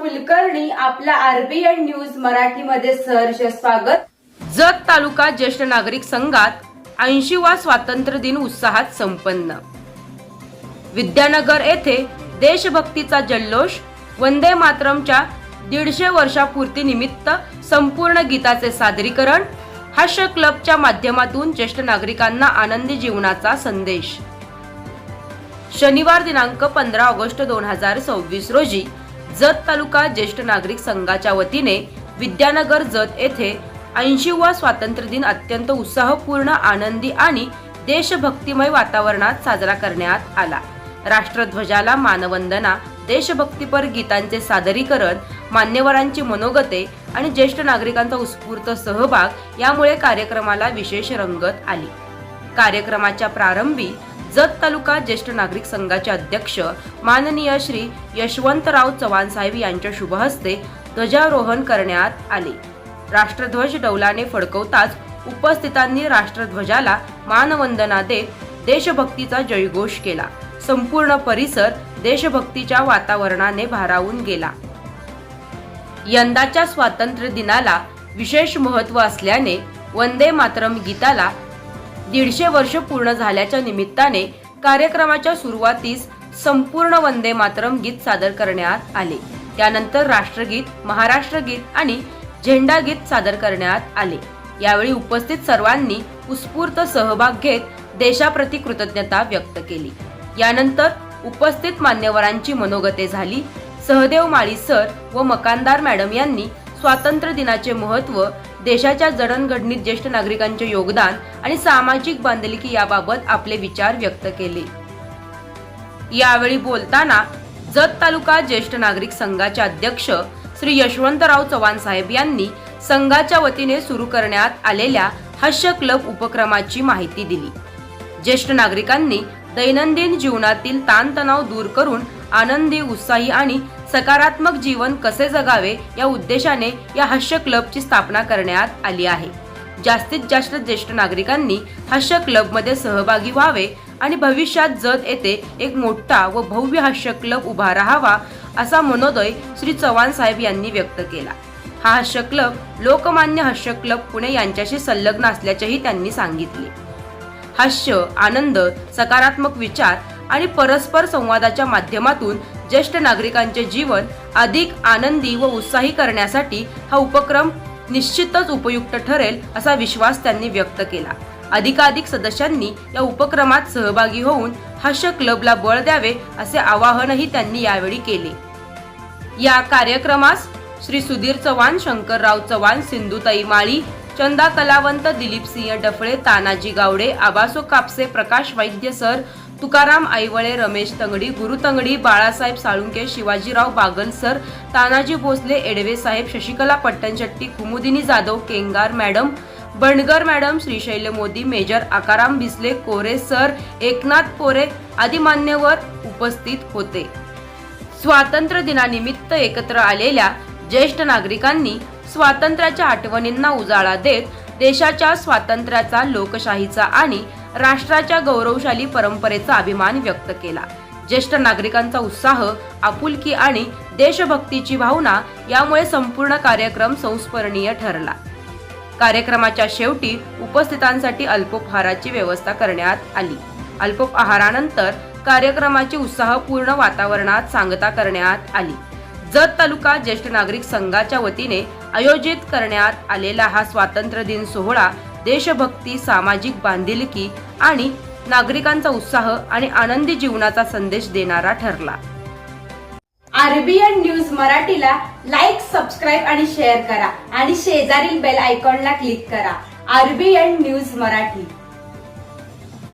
कुलकर्णी आपला RBN news मराठीमध्ये सहर्ष स्वागत। जत तालुका ज्येष्ठ नागरिक संघात 80वा स्वातंत्र्य दिन उत्साहात संपन्न। विद्यानगर येथे देशभक्तीचा जल्लोष, वंदे मातरमच्या 150 वर्षापूर्ती निमित्त संपूर्ण गीताचे सादरीकरण, हास्य क्लबच्या माध्यमातून ज्येष्ठ नागरिकांना आनंदी जीवनाचा संदेश। शनिवार दिनांक 15 ऑगस्ट 2026 रोजी जत तालुका ज्येष्ठ नागरिक संघाच्या वतीने विद्यानगर जत येथे 80वा स्वातंत्र्य दिन अत्यंत उत्साहपूर्ण, आनंदी आणि देशभक्तिमय वातावरणात साजरा करण्यात आला। राष्ट्रध्वजाला मानवंदना, देशभक्तीपर गीतांचे सादरीकरण, मान्यवरांची मनोगते आणि ज्येष्ठ नागरिकांचा उत्स्फूर्त सहभाग यामुळे कार्यक्रमाला विशेष रंगत आली। कार्यक्रमाच्या प्रारंभी जत तालुका ज्येष्ठ नागरिक संघाचे अध्यक्ष माननीय श्री यशवंतराव चव्हाण साहेब यांच्या शुभ हस्ते ध्वजारोहण करण्यात आले। राष्ट्रध्वज डौलाने फडकवताच उपस्थितांनी राष्ट्रध्वजाला मानवंदना देत देशभक्तीचा जयघोष केला। संपूर्ण परिसर देशभक्तीच्या वातावरणाने भारावून गेला। यंदाच्या स्वातंत्र्य दिनाला विशेष महत्त्व असल्याने वंदे मातरम गीताला 150 वर्ष पूर्ण झाल्याच्या निमित्ताने कार्यक्रमाच्या सुरुवातीस संपूर्ण वंदे मातरम गीत सादर करण्यात आले। त्यानंतर राष्ट्रगीत, महाराष्ट्र गीत आणि झेंडा गीत सादर करण्यात आले। यावेळी उपस्थित सर्वांनी उत्स्फूर्त सहभाग घेत देशाप्रती कृतज्ञता व्यक्त केली। यानंतर उपस्थित मान्यवरांची मनोगते झाली। सहदेव माळी सर व मकानदार मॅडम यांनी स्वातंत्र्य दिनाचे महत्त्व, देशाच्या जडणघडणीत ज्येष्ठ नागरिकांचे योगदान आणि सामाजिक बांधिलकी याबाबत आपले विचार व्यक्त केले। यावेळी बोलताना जत तालुका ज्येष्ठ नागरिक संघाचे अध्यक्ष श्री यशवंतराव चव्हाण साहेब यांनी संघाच्या वतीने सुरू करण्यात आलेल्या हास्य क्लब उपक्रमाची माहिती दिली। ज्येष्ठ नागरिकांनी दैनंदिन जीवनातील ताणतणाव दूर करून आनंदी, उत्साही आणि सकारात्मक जीवन कसे जगावे या उद्देशाने या हास्य क्लबची स्थापना करण्यात आली आहे। जास्तीत जास्त ज्येष्ठ नागरिकांनी हास्य क्लबमध्ये सहभागी व्हावे आणि भविष्यात जत येथे एक मोठा व भव्य हास्य क्लब उभा राहावा असा मनोदय श्री चव्हाण साहेब यांनी व्यक्त केला। हा हास्य क्लब लोकमान्य हास्य क्लब पुणे यांच्याशी संलग्न असल्याचेही त्यांनी सांगितले। हास्य, आनंद, सकारात्मक विचार आणि परस्पर संवादाच्या माध्यमातून ज्येष्ठ नागरिकांचे जीवन अधिक आनंदी व उत्साही करण्यासाठी हा उपक्रम निश्चितच उपयुक्त ठरेल असा विश्वास त्यांनी व्यक्त केला। अधिकाधिक सदस्यांनी या उपक्रमात सहभागी होऊन हास्य क्लबला बळ द्यावे असे आवाहनही त्यांनी यावेळी केले। या कार्यक्रमास Shri Sudhir Chavan, Shankarrao Chavan, Sindhutai Mali, Chanda Kalavant, Dilip Singh Daphale, Tanaji Gawade, Abaso Kapase, Prakash Vaidya sir, Tukaram Aiwale, Ramesh Tangadi, Guru Tangadi, Balasaheb Salunke, Shivajirao Bagal sir, Tanaji Bhosale, Edave saheb, Shashikala Pattanshetti, Kumudini Jadhav, Kengar madam, Bandgar madam, Shrishail Modi, major Akaram Bhisale, Kore sir, Eknath Pore आदी मान्यवर उपस्थित होते। स्वातंत्र्य दिनानिमित्त एकत्र आलेल्या ज्येष्ठ नागरिकांनी स्वातंत्र्याच्या आठवणींना उजाळा देत देशाच्या स्वातंत्र्याचा, लोकशाहीचा आणि राष्ट्राच्या गौरवशाली परंपरेचा अभिमान व्यक्त केला। ज्येष्ठ नागरिकांचा उत्साह, आपुलकी आणि देशभक्तीची भावना यामुळे संपूर्ण कार्यक्रम संस्मरणीय ठरला। कार्यक्रमाच्या शेवटी उपस्थितांसाठी अल्पोपहाराची व्यवस्था करण्यात आली। अल्पोपहारानंतर कार्यक्रमाची उत्साहपूर्ण वातावरणात सांगता करण्यात आली। जत तालुका ज्येष्ठ नागरिक संघाच्या वतीने आयोजित करण्यात आलेला हा स्वातंत्र्य दिन सोहळा देशभक्ती, सामाजिक बांधिलकी आणि नागरिकांचा उत्साह आणि आनंदी जीवनाचा संदेश देणारा ठरला। आरबीएन न्यूज मराठीला लाईक, सबस्क्राईब आणि शेअर करा आणि शेजारील बेल आयकॉनला क्लिक करा। RBN news Marathi.